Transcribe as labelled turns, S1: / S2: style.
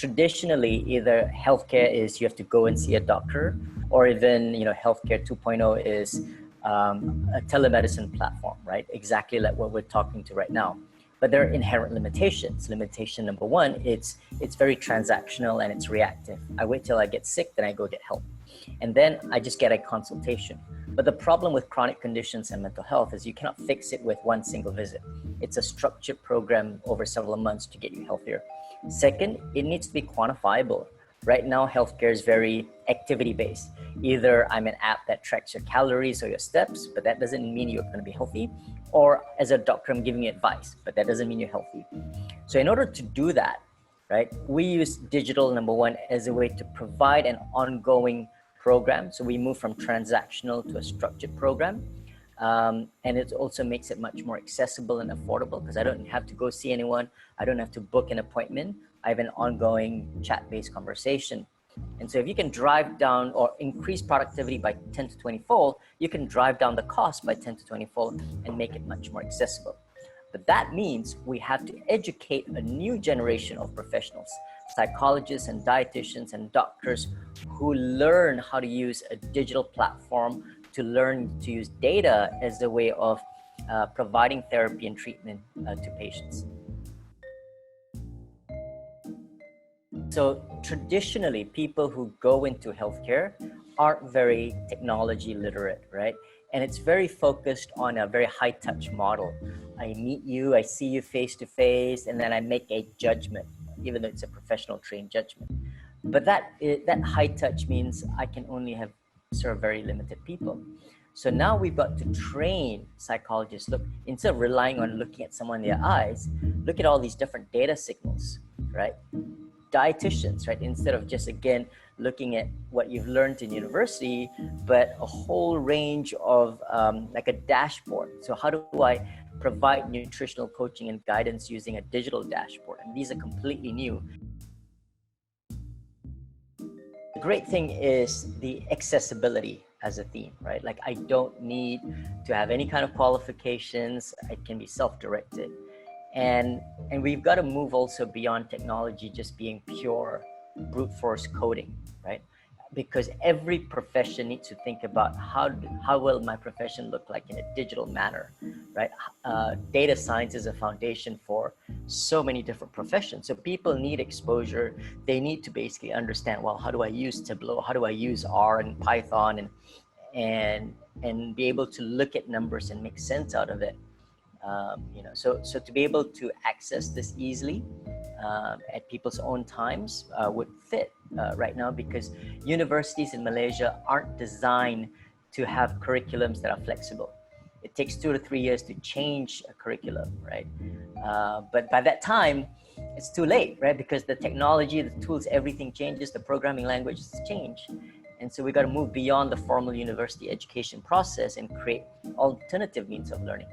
S1: traditionally, either healthcare is you have to go and see a doctor, or even, healthcare 2.0 is a telemedicine platform, right? Exactly like what we're talking to right now. But there are inherent limitations. Limitation number one, it's very transactional and it's reactive. I wait till I get sick, then I go get help. And then I just get a consultation. But the problem with chronic conditions and mental health is you cannot fix it with one single visit. It's a structured program over several months to get you healthier. Second, it needs to be quantifiable. Right now, healthcare is very activity-based. Either I'm an app that tracks your calories or your steps, but that doesn't mean you're going to be healthy. Or as a doctor, I'm giving you advice, but that doesn't mean you're healthy. So in order to do that, right, we use digital, number one, as a way to provide an ongoing program. So we move from transactional to a structured program. And it also makes it much more accessible and affordable because I don't have to go see anyone. I don't have to book an appointment. I have an ongoing chat-based conversation. And so if you can drive down or increase productivity by 10 to 20 fold, you can drive down the cost by 10 to 20 fold and make it much more accessible. But that means we have to educate a new generation of professionals, psychologists and dietitians and doctors who learn how to use a digital platform to learn to use data as a way of providing therapy and treatment to patients. So traditionally, people who go into healthcare aren't very technology literate, right? And it's very focused on a very high touch model. I meet you, I see you face to face, and then I make a judgment, even though it's a professional trained judgment. But that high touch means I can only serve very limited people. So now we've got to train psychologists. Look, instead of relying on looking at someone in their eyes, look at all these different data signals, right? Dietitians, right? Instead of just, again, looking at what you've learned in university, but a whole range of like a dashboard. So how do I provide nutritional coaching and guidance using a digital dashboard? And these are completely new. The great thing is the accessibility as a theme, right? Like I don't need to have any kind of qualifications. It can be self-directed. And we've got to move also beyond technology just being pure brute force coding, right? Because every profession needs to think about how will my profession look like in a digital manner, right? Data science is a foundation for so many different professions. So people need exposure. They need to basically understand, well, how do I use Tableau? How do I use R and Python and be able to look at numbers and make sense out of it. So to be able to access this easily at people's own times would fit right now, because universities in Malaysia aren't designed to have curriculums that are flexible. It takes 2 to 3 years to change a curriculum, right? But by that time, it's too late, right? Because the technology, the tools, everything changes, the programming languages change. And so we got to move beyond the formal university education process and create alternative means of learning.